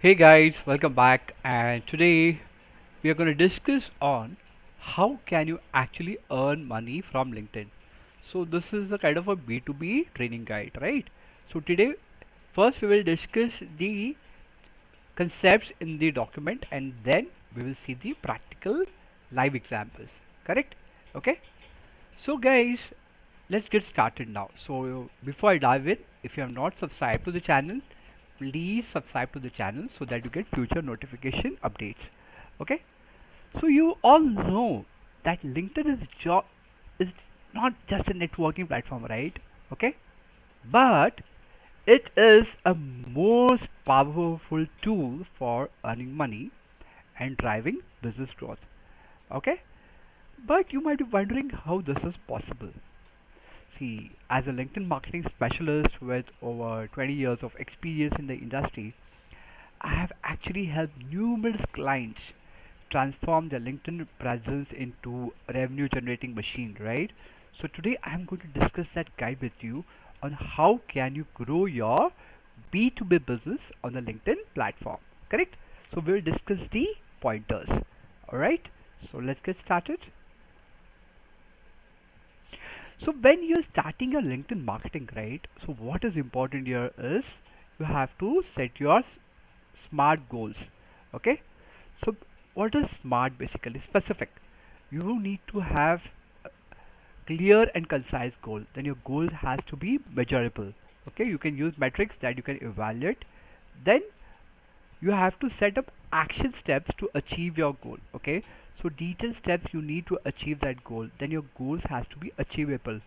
Hey guys, welcome back, and today we are going to discuss on how can you actually earn money from LinkedIn. So this is a kind of a B2B training guide, right? So today first we will discuss the concepts in the document, and then we will see the practical live examples, correct? Okay? So guys, let's get started now. So before I dive in, if you have not subscribed to the channel, please subscribe to the channel so that you get future notification updates. Okay, so you all know that LinkedIn is not just a networking platform, right? Okay, but it is a most powerful tool for earning money and driving business growth. Okay, but you might be wondering how this is possible. See, as a LinkedIn marketing specialist with over 20 years of experience in the industry, I have actually helped numerous clients transform their LinkedIn presence into a revenue generating machine, right? So today I'm going to discuss that guide with you on how can you grow your B2B business on the LinkedIn platform, correct? So we'll discuss the pointers. All right? So let's get started. So when you're starting your LinkedIn marketing, right? So what is important here is you have to set your smart goals. Okay, so what is smart? Basically specific. You need to have a clear and concise goal. Then your goal has to be measurable. Okay, you can use metrics that you can evaluate. Then you have to set up action steps to achieve your goal. Okay, so detailed steps you need to achieve that goal. Then your goals has to be achievable.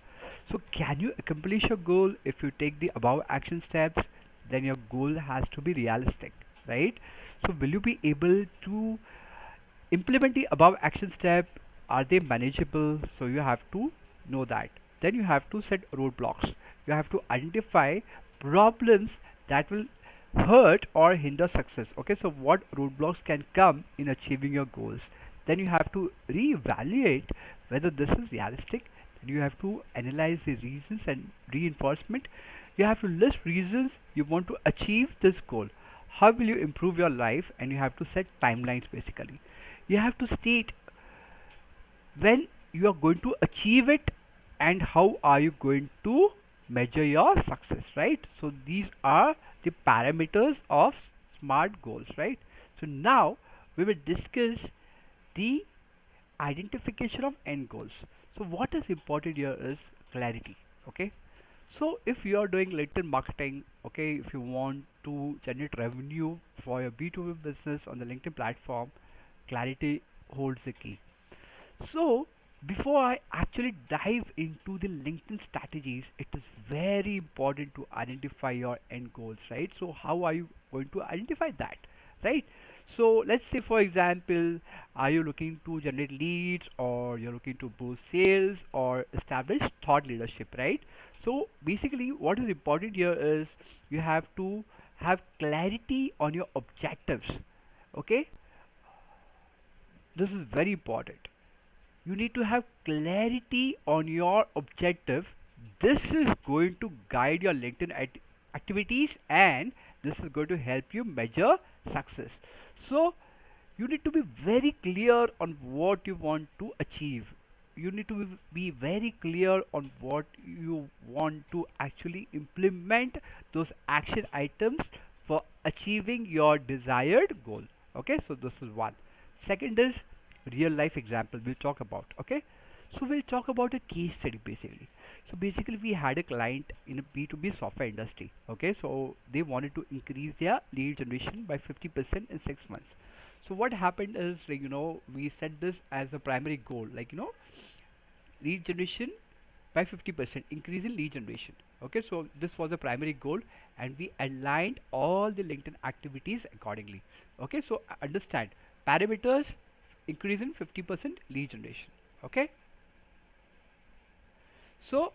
So can you accomplish your goal if you take the above action steps? Then your goal has to be realistic, right? So will you be able to implement the above action step? Are they manageable? So you have to know that. Then you have to set roadblocks. You have to identify problems that will hurt or hinder success. Okay, so what roadblocks can come in achieving your goals? Then you have to reevaluate whether this is realistic. Then you have to analyze the reasons and reinforcement. You have to list reasons you want to achieve this goal. How will you improve your life? And you have to set timelines. Basically you have to state when you are going to achieve it and how are you going to measure your success, right? So these are the parameters of smart goals, right? So now we will discuss the identification of end goals. So what is important here is clarity. Okay, so if you are doing LinkedIn marketing, okay, if you want to generate revenue for your B2B business on the LinkedIn platform, clarity holds the key. So before I actually dive into the LinkedIn strategies, it is very important to identify your end goals, right? So how are you going to identify that, right? So let's say for example, are you looking to generate leads, or you're looking to boost sales or establish thought leadership, right? So basically what is important here is you have to have clarity on your objectives. Okay, this is very important. You need to have clarity on your objective. This is going to guide your LinkedIn activities, and this is going to help you measure success. So you need to be very clear on what you want to achieve. You need to be very clear on what you want to actually implement, those action items for achieving your desired goal. Okay, so this is one. Second is real life example we'll talk about. Okay, so we'll talk about a case study. Basically we had a client in a B2B software industry. Okay, so they wanted to increase their lead generation by 50% in 6 months. So what happened is, like, we set this as a primary goal, like, lead generation by 50%, increase in lead generation. Okay, so this was a primary goal, and we aligned all the LinkedIn activities accordingly. Okay, so understand parameters: increase in 50% lead generation. Okay, so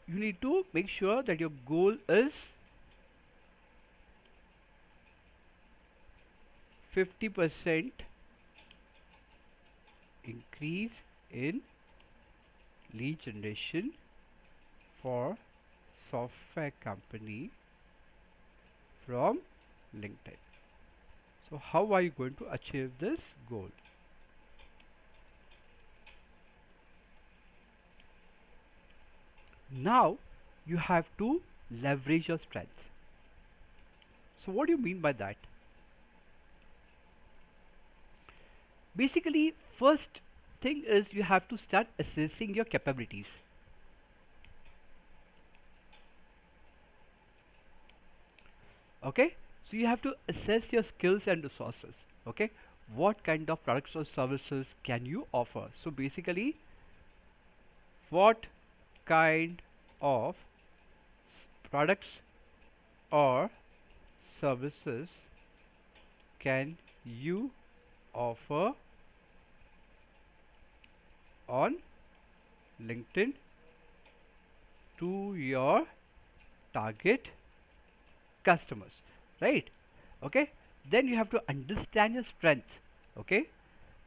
you need to make sure that your goal is 50% increase in lead generation for software company from LinkedIn. So how are you going to achieve this goal? Now you have to leverage your strengths. So what do you mean by that? Basically, first thing is you have to start assessing your capabilities. Okay, so you have to assess your skills and resources. Okay, what kind of products or services can you offer? So basically, what kind of products or services can you offer on LinkedIn to your target customers, right? Okay, then you have to understand your strengths. Okay,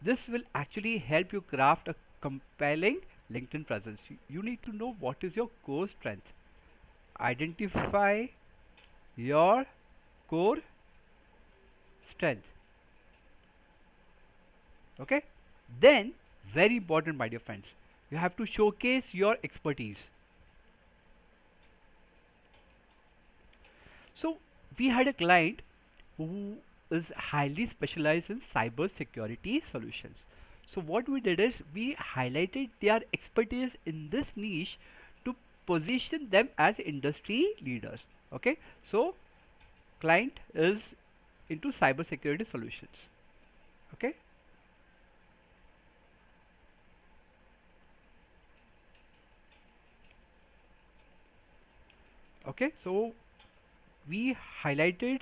this will actually help you craft a compelling LinkedIn presence. You need to know what is your core strength. Identify your core strength. Okay, then very important, my dear friends, you have to showcase your expertise. So we had a client who is highly specialized in cyber security solutions. So what we did is we highlighted their expertise in this niche to position them as industry leaders. Okay, so client is into cyber security solutions. Okay, okay, so we highlighted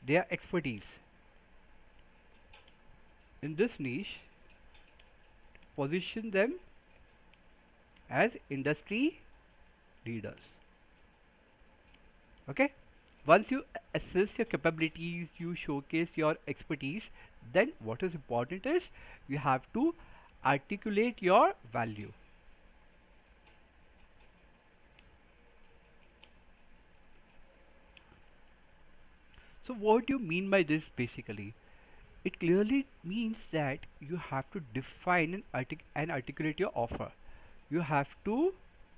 their expertise in this niche, position them as industry leaders. Okay, once you assess your capabilities, you showcase your expertise, then what is important is you have to articulate your value. So what do you mean by this? Basically, it clearly means that you have to define and articulate your offer. You have to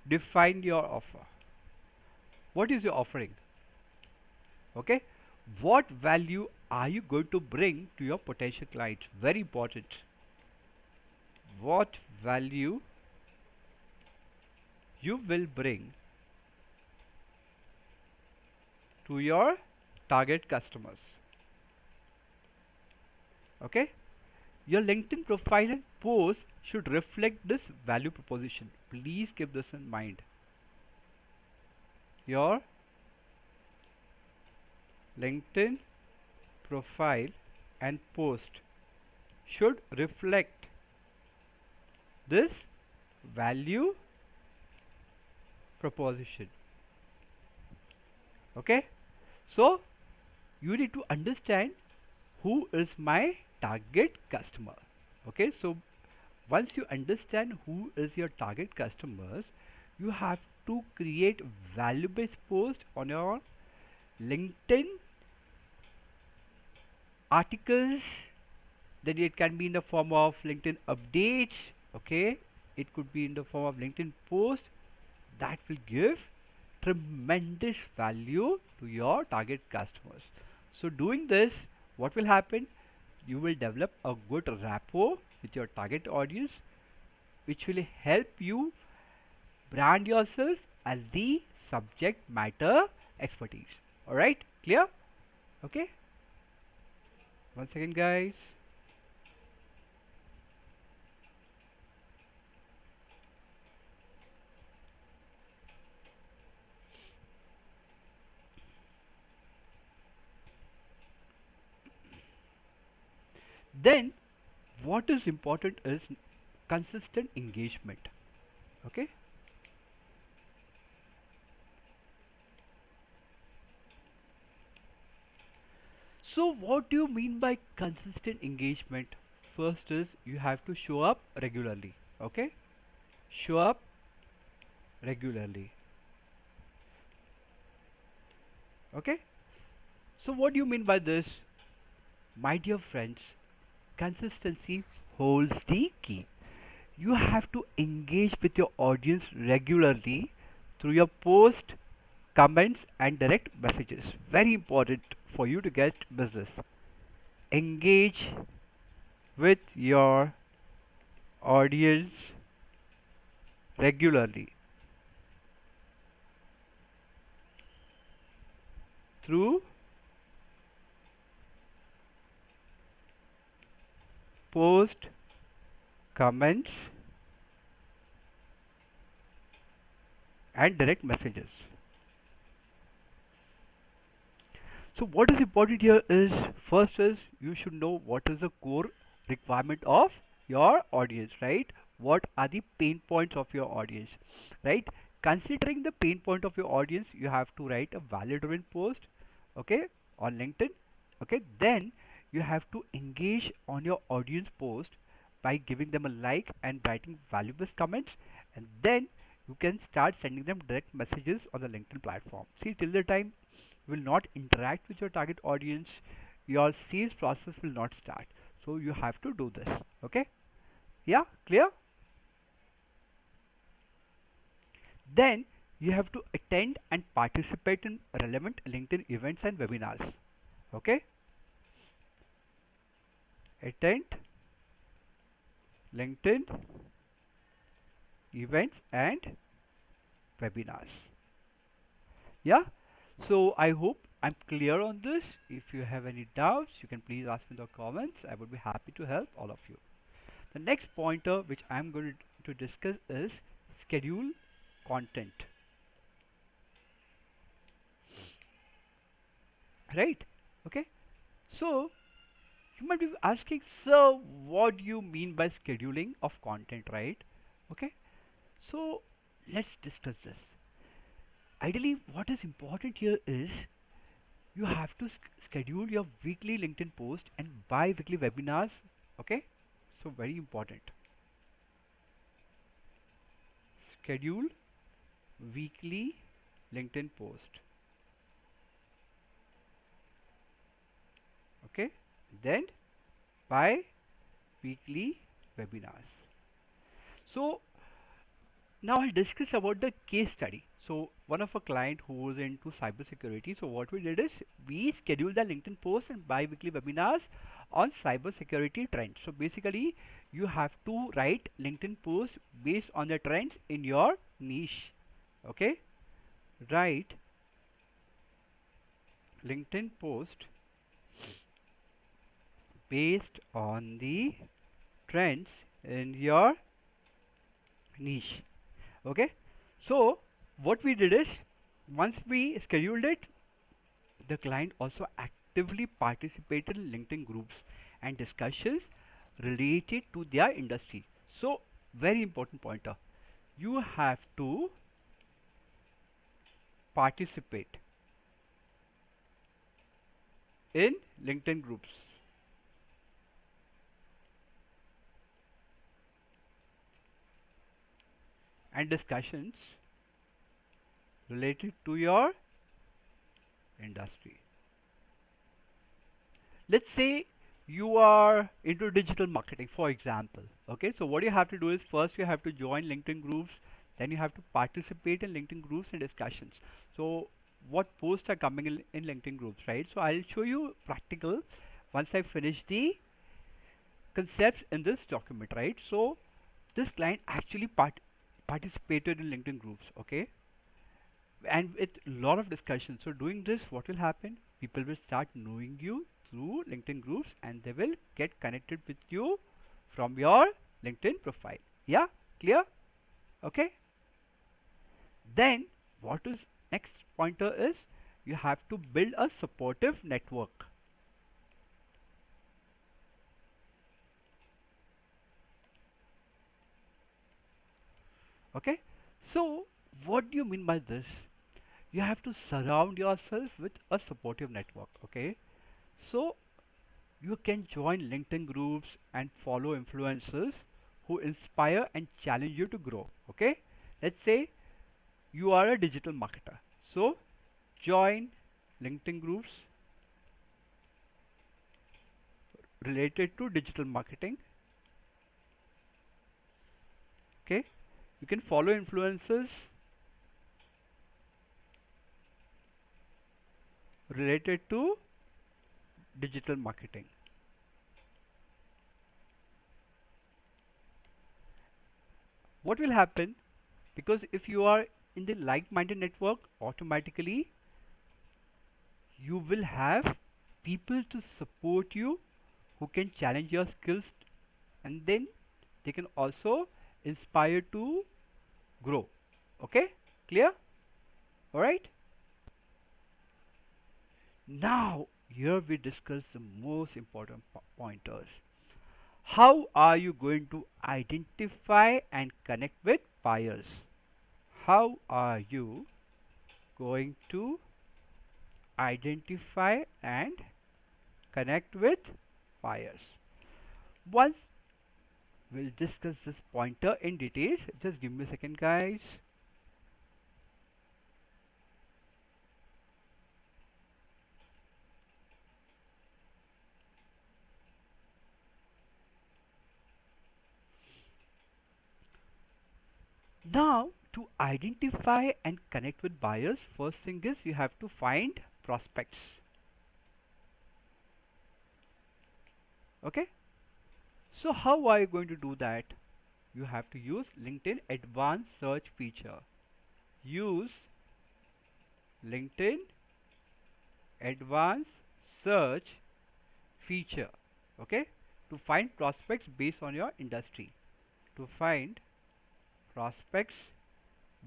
define your offer. What is your offering? Okay, what value are you going to bring to your potential clients? Very important. What value you will bring to your target customers? Okay, your LinkedIn profile and post should reflect this value proposition. Please keep this in mind. Your LinkedIn profile and post should reflect this value proposition. Okay, so you need to understand who is my target customer. Okay, so once you understand who is your target customers, you have to create value based post on your LinkedIn articles. Then it can be in the form of LinkedIn updates. Okay, it could be in the form of LinkedIn post that will give tremendous value to your target customers. So doing this, what will happen? You will develop a good rapport with your target audience, which will help you brand yourself as the subject matter expertise. All right, clear? Okay, one second, guys. Then what is important is consistent engagement. Okay, so what do you mean by consistent engagement? First is you have to show up regularly. Okay, show up regularly. Okay, So what do you mean by this? My dear friends, consistency holds the key. You have to engage with your audience regularly through your post, comments, and direct messages. Very important for you to get business. Engage with your audience regularly through post, comments, and direct messages. So what is important here is, first is you should know what is the core requirement of your audience, right? What are the pain points of your audience, right? Considering the pain point of your audience, you have to write a valid written post, okay, on LinkedIn, okay. Then you have to engage on your audience post by giving them a like and writing valuable comments, and then you can start sending them direct messages on the LinkedIn platform. See, till the time will not interact with your target audience, your sales process will not start. So you have to do this. Okay, yeah, clear? Then you have to attend and participate in relevant LinkedIn events and webinars. Okay, attend LinkedIn events and webinars. Yeah, so I hope I'm clear on this. If you have any doubts, you can please ask me in the comments. I would be happy to help all of you. The next pointer which I'm going to discuss is schedule content. Right? Okay. So you might be asking, so what do you mean by scheduling of content, right? Okay. So let's discuss this. Ideally, what is important here is you have to schedule your weekly LinkedIn post and bi-weekly webinars. Okay. So very important. Schedule weekly LinkedIn post. Okay, then bi-weekly webinars. So now I'll discuss about the case study. So one of a client who was into cybersecurity. So what we did is we scheduled the LinkedIn posts and bi-weekly webinars on cybersecurity trends. So basically you have to write LinkedIn posts based on the trends in your niche. Okay, write LinkedIn post based on the trends in your niche. Okay, so what we did is once we scheduled it, the client also actively participated in LinkedIn groups and discussions related to their industry. So very important pointer, you have to participate in LinkedIn groups and discussions related to your industry. Let's say you are into digital marketing, for example. Okay, so what you have to do is first you have to join LinkedIn groups, then you have to participate in LinkedIn groups and discussions. So what posts are coming in LinkedIn groups, right? So I'll show you practical once I finish the concepts in this document, right? So this client actually participated in LinkedIn groups, okay, and with a lot of discussion. So doing this, what will happen? People will start knowing you through LinkedIn groups and they will get connected with you from your LinkedIn profile. Yeah, clear? Okay. Then what is next pointer is you have to build a supportive network. Okay. So what do you mean by this? You have to surround yourself with a supportive network. Okay, so you can join LinkedIn groups and follow influencers who inspire and challenge you to grow. Okay, let's say you are a digital marketer, so join LinkedIn groups related to digital marketing. Okay, you can follow influencers related to digital marketing. What will happen, because if you are in the like-minded network, automatically you will have people to support you who can challenge your skills, and then they can also inspire to grow. Okay, clear? All right, now here we discuss the most important pointers. How are you going to identify and connect with buyers? How are you going to identify and connect with buyers? Once we'll discuss this pointer in details. Just give me a second, guys. Now, to identify and connect with buyers, first thing is you have to find prospects. Okay, so how are you going to do that? You have to use LinkedIn advanced search feature. Use LinkedIn advanced search feature, okay, to find prospects based on your industry. To find prospects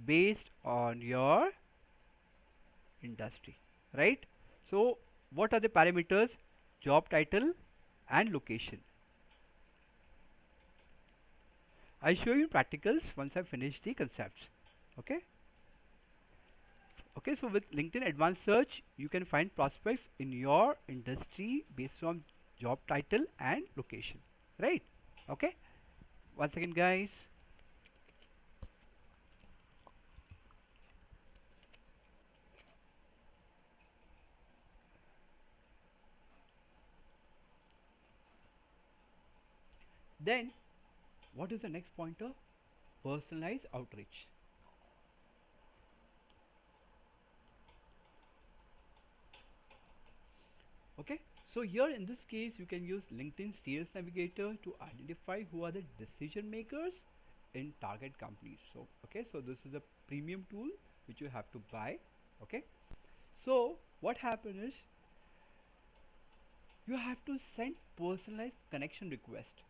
based on your industry, right? So what are the parameters? Job title and location. I'll show you practicals once I finish the concepts. Okay, okay, so with LinkedIn advanced search you can find prospects in your industry based on job title and location, right? Okay, one second, guys. Then what is the next pointer? Personalized outreach. Okay, so here in this case you can use LinkedIn Sales Navigator to identify who are the decision makers in target companies. So okay, so this is a premium tool which you have to buy. Okay, so what happens is you have to send personalized connection request,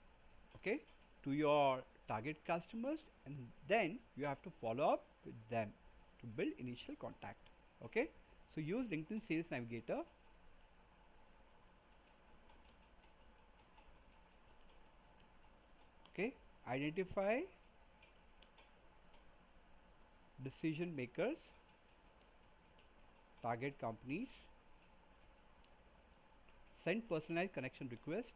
okay, to your target customers, and then you have to follow up with them to build initial contact. Okay, so use LinkedIn Sales Navigator. Okay, identify decision makers, target companies, send personalized connection request.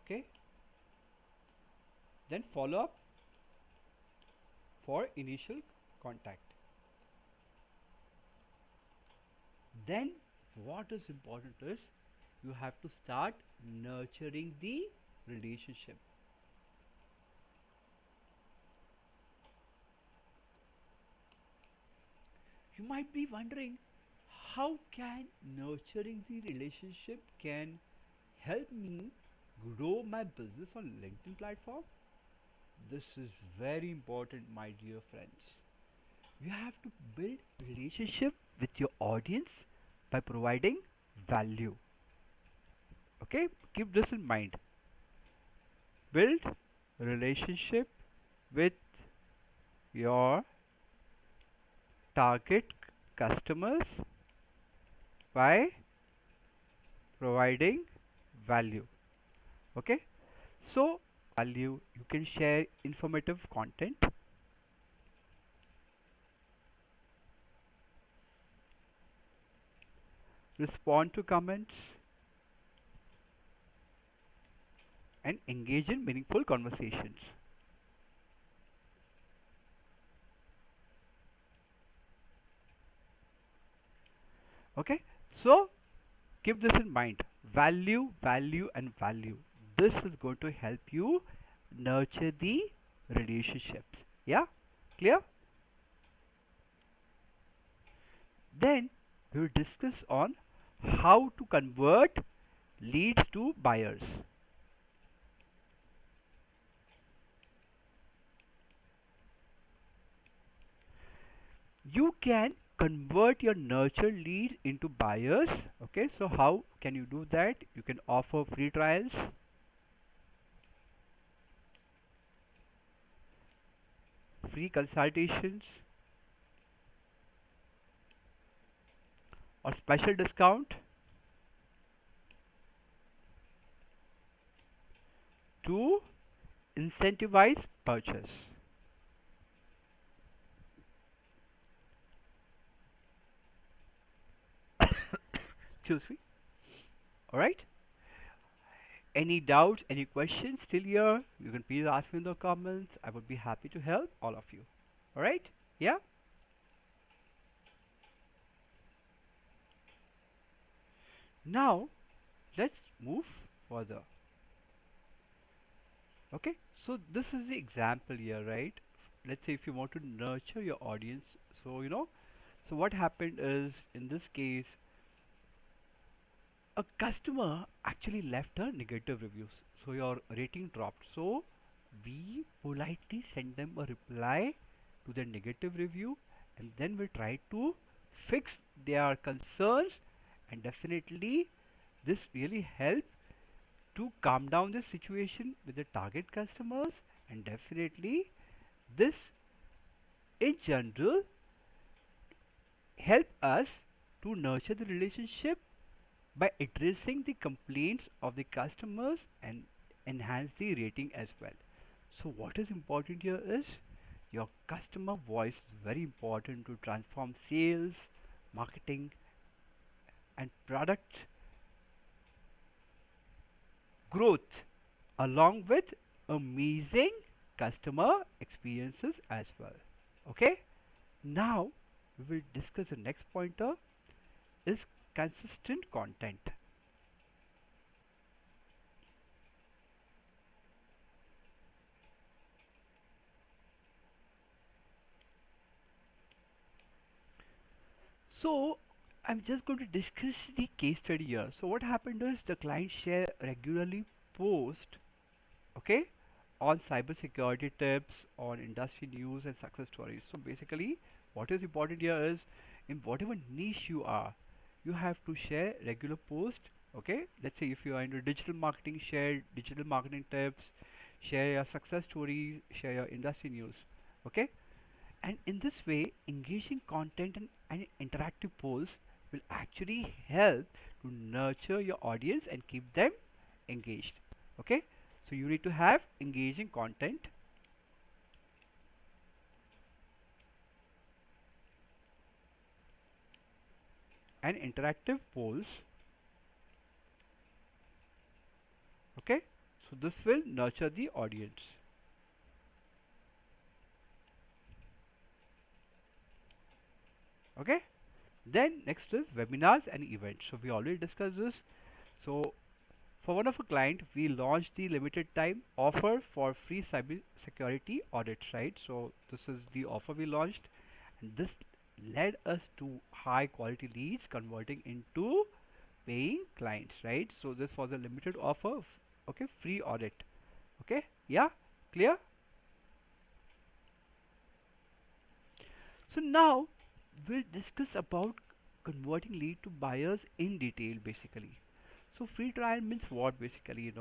Okay, then follow up for initial contact. Then what is important is you have to start nurturing the relationship. You might be wondering, how can nurturing the relationship can help me grow my business on LinkedIn platform? This is very important, my dear friends. You have to build relationship with your audience by providing value. Okay, keep this in mind. Build relationship with your target customers by providing value. Okay, so value, you can share informative content, respond to comments, and engage in meaningful conversations. Okay, so keep this in mind: value, value, and value. This is going to help you nurture the relationships. Yeah, clear? Then we will discuss on how to convert leads to buyers. You can convert your nurture lead into buyers. Okay, so how can you do that? You can offer free trials, free consultations, or special discount to incentivize purchase. Excuse me. All right, any doubts, any questions still here, you can please ask me in the comments. I would be happy to help all of you. All right, yeah. Now let's move further. Okay, so this is the example here, right? Let's say if you want to nurture your audience, so so what happened is, in this case, a customer actually left a negative reviews, so your rating dropped. So we politely send them a reply to their negative review, and then we try to fix their concerns, and definitely this really help to calm down the situation with the target customers. And definitely this in general help us to nurture the relationship by addressing the complaints of the customers and enhance the rating as well. So what is important here is your customer voice is very important to transform sales, marketing, and product growth, along with amazing customer experiences as well. Okay, now we will discuss the next pointer is consistent content. So I'm just going to discuss the case study here. So what happened is the client share regularly post, okay, on cybersecurity tips, on industry news and success stories. So basically what is important here is, in whatever niche you are, you have to share regular post. Okay, let's say if you are into digital marketing, share digital marketing tips, share your success stories, share your industry news. Okay, and in this way engaging content and interactive polls will actually help to nurture your audience and keep them engaged. Okay, so you need to have engaging content and interactive polls. Okay, so this will nurture the audience. Okay, then next is webinars and events. So we already discussed this. So for one of a client, we launched the limited time offer for free cyber security audits, right? So this is the offer we launched, and this led us to high quality leads converting into paying clients, right? So this was a limited offer, okay, free audit. Okay, yeah, clear? So now we'll discuss about converting lead to buyers in detail basically. So free trial means what basically,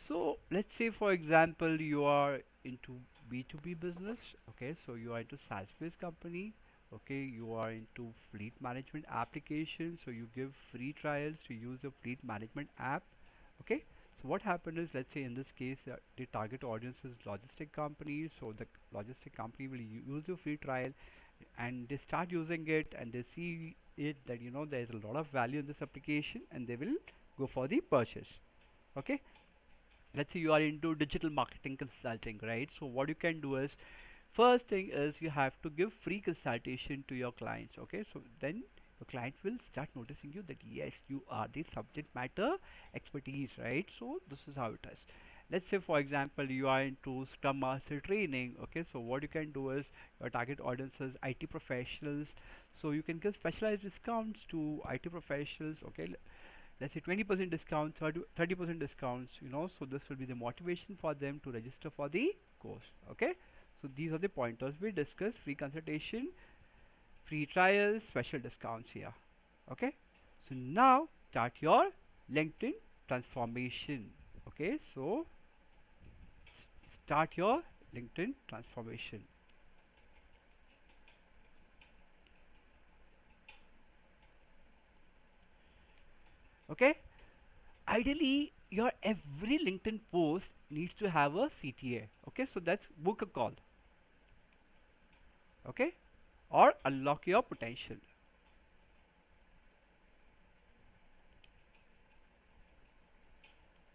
So let's say for example you are into B2B business, okay, so you are into SaaS-based company, okay, you are into fleet management application, so you give free trials to use the fleet management app, okay. So what happened is, let's say in this case the target audience is logistic companies, so the logistic company will use the free trial and they start using it and they see it that there is a lot of value in this application and they will go for the purchase. Okay, let's say you are into digital marketing consulting, right? So what you can do is, first thing is you have to give free consultation to your clients. Okay, so then the client will start noticing you that yes, you are the subject matter expertise, right? So this is how it is. Let's say for example you are into Scrum Master training. Okay, so what you can do is your target audience is IT professionals, so you can give specialized discounts to IT professionals. Okay, let's say 20% discounts, 30% discounts, so this will be the motivation for them to register for the course. Okay, so these are the pointers we discussed: free consultation, free trials, special discounts here. Okay, so now start your LinkedIn transformation. Okay, so start your LinkedIn transformation. Okay, ideally your every LinkedIn post needs to have a CTA. Okay, so that's book a call. Okay, or unlock your potential.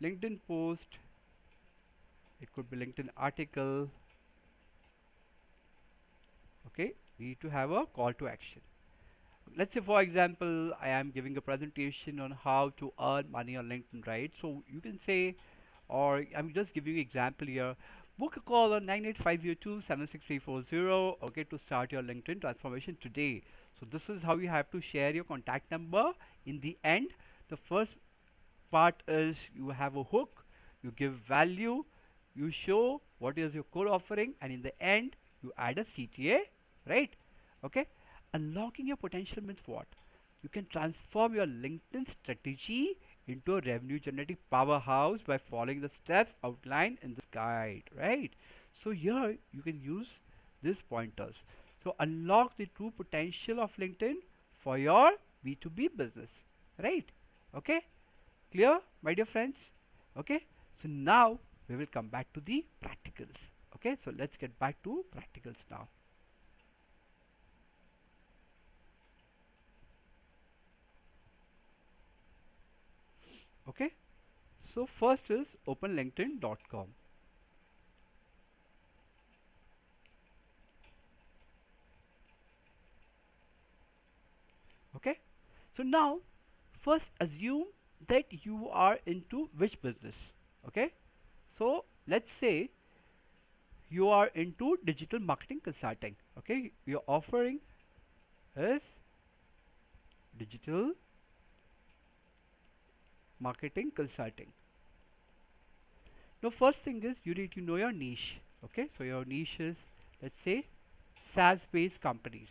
LinkedIn post, it could be LinkedIn article. Okay, we need to have a call to action. Let's say for example I am giving a presentation on how to earn money on LinkedIn, right? So you can say, or I'm just giving you example here, book a call on 98502 okay, to start your LinkedIn transformation today. So this is how you have to share your contact number. In the end, the first part is you have a hook, you give value, you show what is your core offering, and in the end you add a CTA, right? Okay, unlocking your potential means what? You can transform your LinkedIn strategy into a revenue generating powerhouse by following the steps outlined in this guide, right? So here you can use these pointers. So unlock the true potential of LinkedIn for your B2B business, right? Okay, clear, my dear friends? Okay, so now we will come back to the practicals. Okay, so let's get back to practicals now. Okay, so first is openlinkedin.com. Okay, so now first assume that you are into which business. Okay, so let's say you are into digital marketing consulting. Okay, your offering is digital marketing consulting. Now first thing is you need to know your niche. Okay, so your niche is, let's say, SaaS based companies.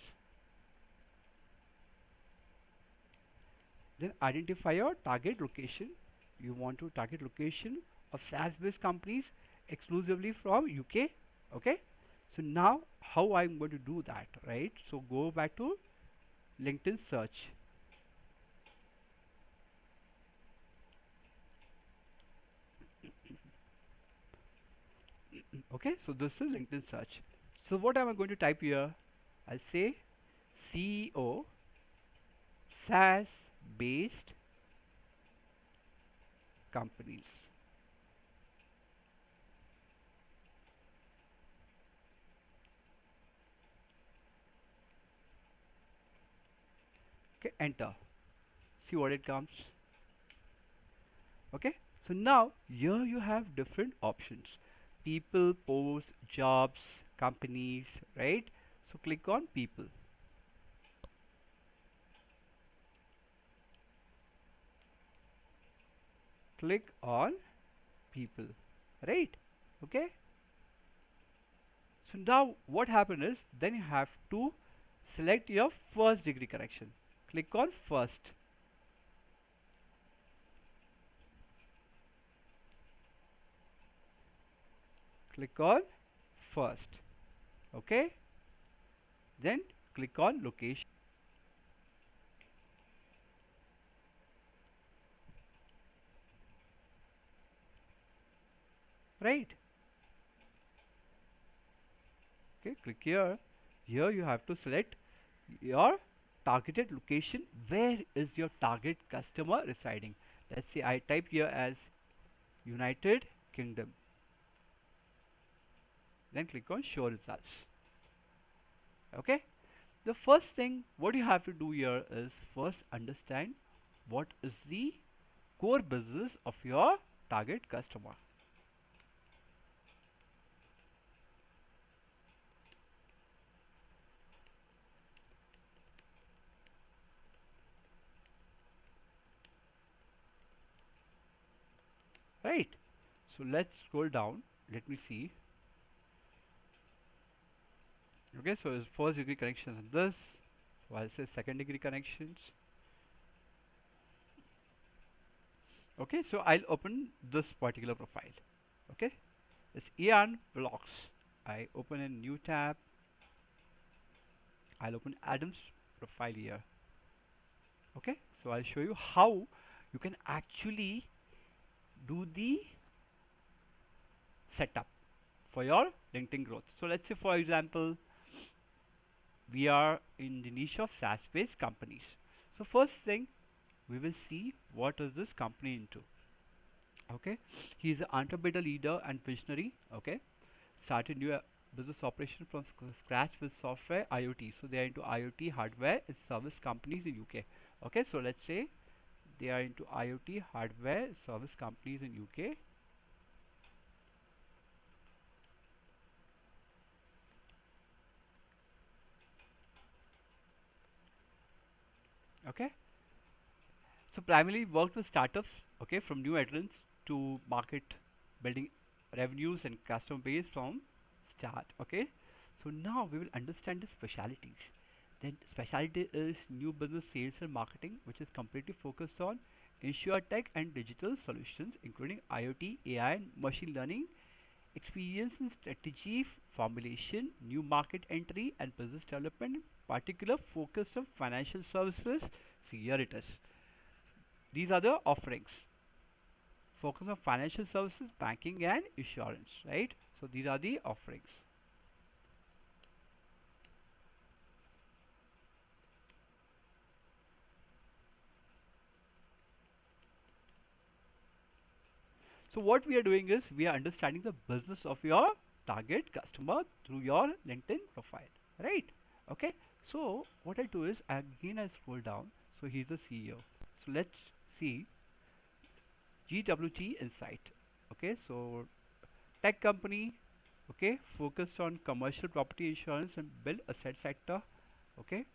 Then identify your target location. You want to target location of SaaS based companies exclusively from UK. Okay, so now how I'm going to do that, right? So go back to LinkedIn search. Okay, so this is LinkedIn search. So what am I going to type here? I'll say CEO SaaS based companies. Okay, enter. See what it comes. Okay, so now here you have different options: people, posts, jobs, companies, right? So click on people. Click on people, right? Okay, so now what happened is then you have to select your first degree correction. Click on first. Click on first. Okay, then click on location. Right, okay, click here. Here you have to select your targeted location. Where is your target customer residing? Let's say I type here as United Kingdom. Then click on show results. Okay, the first thing what you have to do here is first understand what is the core business of your target customer. Right? So let's scroll down. Let me see. Okay, so his first degree connections in this. So I'll say second degree connections. Okay, so I'll open this particular profile. Okay, it's Ian Vlogs. I open a new tab. I'll open Adam's profile here. Okay, so I'll show you how you can actually do the setup for your LinkedIn growth. So let's say for example we are in the niche of SaaS based companies. So first thing we will see what is this company into. Okay, he is an entrepreneur, leader and visionary. Okay, started new business operation from scratch with software IoT. So they are into IoT hardware and service companies in UK. Okay, so let's say they are into IoT hardware service companies in UK. Okay, so primarily worked with startups. Okay, from new entrants to market building revenues and customer base from start. Okay, so now we will understand the specialities. Then specialty is new business sales and marketing, which is completely focused on tech and digital solutions, including IoT, AI, and machine learning. Experience in strategy formulation, new market entry, and business development, particular focus on financial services. See here it is. These are the offerings. Focus on financial services, banking, and insurance. Right. So these are the offerings. So what we are doing is we are understanding the business of your target customer through your LinkedIn profile, right? Okay. So what I do is again I scroll down. So he's the CEO. So let's see GWG Insight. Okay. So tech company. Okay. Focused on commercial property insurance and build asset sector. Okay.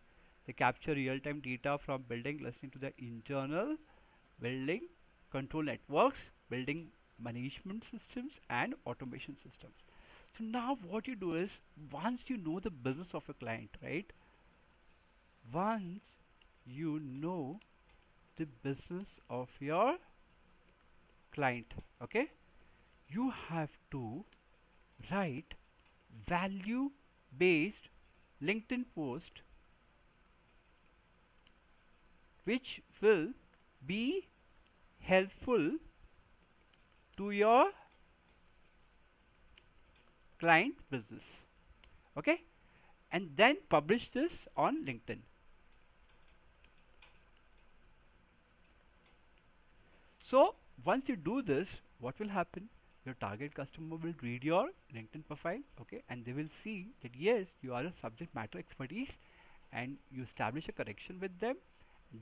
They capture real-time data from building, listening to the internal building control networks, building management systems and automation systems. So now what you do is once you know the business of a client, right? Once you know the business of your client, okay, you have to write value based LinkedIn post which will be helpful to your client business. Okay, and then publish this on LinkedIn. So once you do this, what will happen? Your target customer will read your LinkedIn profile, okay, and they will see that yes, you are a subject matter expertise, and you establish a connection with them.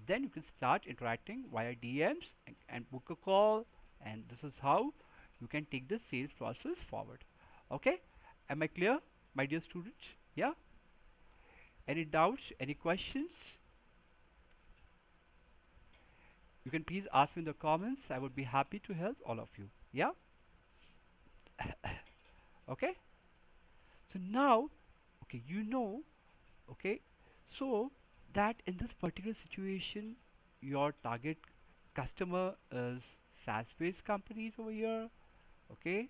Then you can start interacting via DMs and book a call, and this is how you can take the sales process forward. Okay, am I clear, my dear students? Yeah, any doubts, any questions? You can please ask me in the comments. I would be happy to help all of you. Yeah. Okay, so now, okay, you know, okay, so that in this particular situation your target customer is SaaS based companies over here. Okay,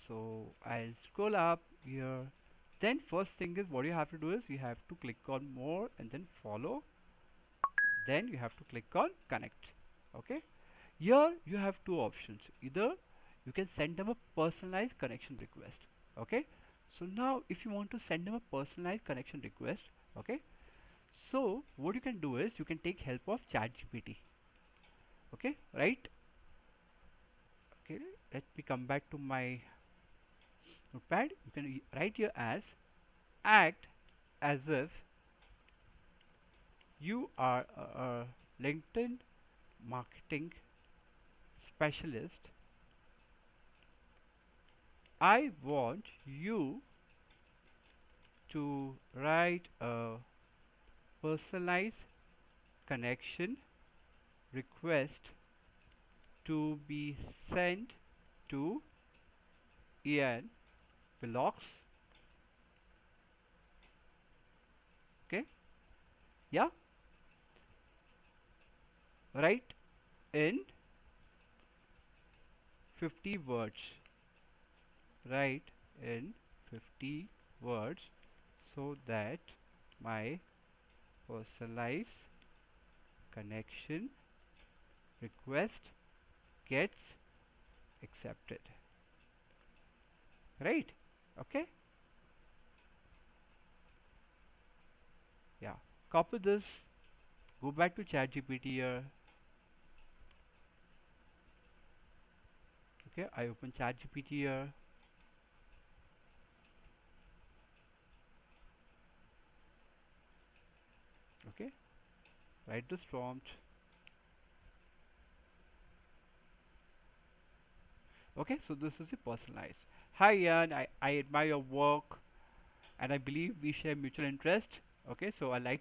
so I'll scroll up here. Then first thing is what you have to do is you have to click on more and then follow. Then you have to click on connect. Okay, here you have two options. Either you can send them a personalized connection request. Okay, so now if you want to send them a personalized connection request, okay, so what you can do is you can take help of ChatGPT. Okay, right? Okay, let me come back to my notepad. You can write here as act as if you are a LinkedIn marketing specialist. I want you to write a personalized connection request to be sent to Ian blocks. Okay, yeah, write in 50 words. Write in 50 words so that my personalized connection request gets accepted. Right? Okay? Yeah. Copy this. Go back to ChatGPT here. Okay, I open ChatGPT here. Okay, write this prompt. Okay, so this is a personalized. Hi Ian, I admire your work and I believe we share mutual interest. Okay, so I like